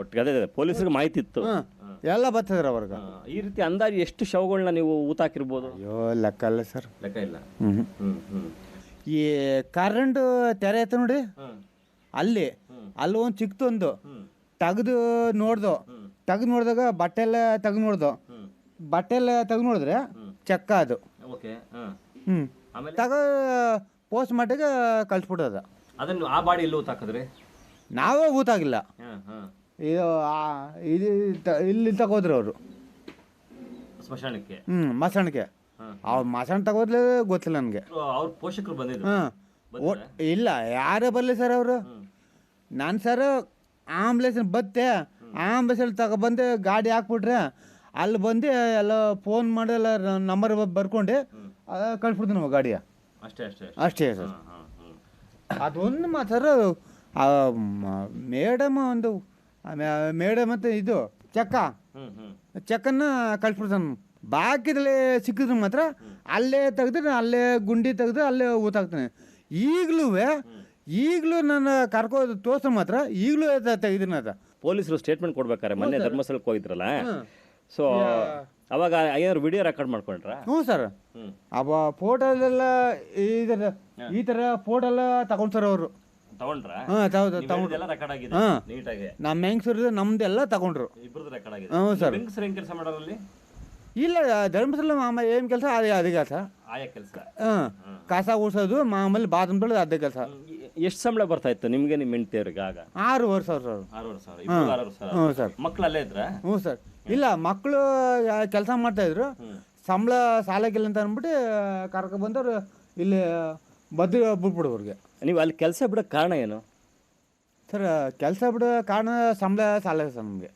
ಒಟ್ಟಿಗೆ ಅದೇ ಪೊಲೀಸರಿಗೆ ಮಾಹಿತಿ ಇತ್ತು. ಎಲ್ಲ ಬರ್ತದ್ರಿ ಅವ್ರಿಗೆ. ಈ ರೀತಿ ಅಂದಾಜು ಎಷ್ಟು ಶವಗಳನ್ನ ನೀವು ಊತಾಕಿರ್ಬೋದು? ಅಯ್ಯೋ ಲೆಕ್ಕ ಅಲ್ಲ ಸರ್. ಲೆಕ್ಕ ಇಲ್ಲ. ಈ ಕರೆಂಟ್ ತೆರೆ ಐತೆ ನೋಡಿ, ಅಲ್ಲಿ ಒಂದು ಚಿಕ್ಕದೊಂದು ತೆಗೆದು ನೋಡಿದಾಗ ಬಟ್ಟೆ ಎಲ್ಲ ತೆಗೆದು ನೋಡಿದ್ರೆ ಚೆಕ್ಕ ಅದು. ಪೋಸ್ಟ್ ಮಾರ್ಟಿಗೆ ಕಳ್ಸ್ಬಿಟ್ಟದ. ಅದನ್ನು ಆ ಬಾಡಿ ಎಲ್ಲೂ ಊತಾಕಿದ್ರಿ? ನಾವೇ ಊತಾಗಿಲ್ಲ. ಇದು ಇಲ್ಲಿ ತಗೋದ್ರಿ ಅವರು ಸ್ಮಶಾನಕ್ಕೆ. ಮಸಾಣಕ್ಕೆ. ಅವ್ರು ಮಸಾಣ ತಗೋದ್ಲೇ ಗೊತ್ತಿಲ್ಲ ನನಗೆ. ಅವ್ರ ಪೋಷಕರು ಬಂದಿದ್ರು? ಇಲ್ಲ, ಯಾರೇ ಬರಲಿ ಸರ್ ಅವರು. ನಾನು ಸರ್ ಆಂಬುಲೆನ್ಸ್ ಆಂಬುಲೆನ್ಸಲ್ಲಿ ತಗೊಬಂದು ಗಾಡಿ ಹಾಕ್ಬಿಟ್ರೆ ಅಲ್ಲಿ ಬಂದು ಎಲ್ಲ ಫೋನ್ ಮಾಡಿ ಎಲ್ಲ ನಂಬರ್ ಬರ್ಕೊಂಡು ಕಳ್ಸ್ಬಿಡ್ತೀನಿ ನಾವು ಗಾಡಿಯ. ಅಷ್ಟೇ ಸರ್. ಅದೊಂದು ಮಾತಾರ ಮೇಡಮ್ ಅಂತ ಇದು ಚೆಕ್ಕನ್ನು ಕಳ್ಸ್ಬಿಡ್ತಾನೆ. ಬಾಕಿದಲ್ಲಿ ಸಿಕ್ಕಿದ್ರೆ ಮಾತ್ರ ಅಲ್ಲೇ ತೆಗೆದ್ರೆ ಅಲ್ಲೇ ಗುಂಡಿ ತೆಗೆದು ಅಲ್ಲೇ ಊತಾಕ್ತಾನೆ. ಈಗಲೂ ನಾನು ಕರ್ಕೋದು ತೋರ್ಸ ಮಾತ್ರ ಈಗಲೂ ತೆಗೆದಿನ ಅದ. ಪೊಲೀಸರು ಸ್ಟೇಟ್ಮೆಂಟ್ ಕೊಡ್ಬೇಕಾರೆ ಮೊನ್ನೆ ಧರ್ಮಸ್ಥಳಕ್ಕೆ ಹೋಗಿದ್ರಲ್ಲ, ಸೊ ಅವಾಗ ಏನಾದ್ರು ವಿಡಿಯೋ ರೆಕಾರ್ಡ್ ಮಾಡ್ಕೊಂಡ್ರ? ಹ್ಞೂ ಸರ್. ಅವ ಫೋಟೋದೆಲ್ಲ ಈ ಥರ ಫೋಟೋ ಎಲ್ಲ ತಗೊಂಡ್ ಸರ್ ಅವರು. ತಗೊಂಡ್ರ? ನಮ್ಮ ಹೆಂಗಸರು ನಮ್ದೆಲ್ಲ ತಗೊಂಡ್ರು. ಹ್ಞೂ ಸರ್. ಕೆಲಸ ಮಾಡೋರಲ್ಲಿ ಇಲ್ಲ, ಧರ್ಮಸ್ಥಳ ಮಾಮೂಲಿ ಏನು ಕೆಲಸ ಅದೇ ಕೆಲಸ. ಆಯಾ ಕೆಲಸ. ಕಸ ಉಡ್ಸೋದು ಮಾಮೂಲಿ ಬಾತ್ರೂಮ್ ತೊಳೆದು ಅದೇ ಕೆಲಸ. ಎಷ್ಟು ಸಂಬಳ ಬರ್ತಾ ಇತ್ತು ನಿಮಗೆ ನಿಮ್ಮ ಹೆಂಡತಿಯವ್ರಿಗೆ ಆಗ? 6,500 ಸರ್. 6,500. ಹ್ಞೂ ಸರ್. ಮಕ್ಳು ಅಲ್ಲೇ ಇದ್ರ? ಹ್ಞೂ ಸರ್. ಇಲ್ಲ, ಮಕ್ಕಳು ಕೆಲಸ ಮಾಡ್ತಾಯಿದ್ರು. ಸಂಬಳ ಸಾಲಕ್ಕಿಲ್ಲ ಅಂತ ಅಂದ್ಬಿಟ್ಟು ಕರ್ಕೊಬಂದವ್ರು ಇಲ್ಲಿ ಬಿಟ್ಬಿಡೋರಿಗೆ. ನೀವು ಅಲ್ಲಿ ಕೆಲಸ ಬಿಡೋಕ್ಕೆ ಕಾರಣ ಏನು ಸರ್? ಕೆಲಸ ಬಿಡೋ ಕಾರಣ ಸಂಬಳ ಸಾಲ ಸರ್ ನಮಗೆ.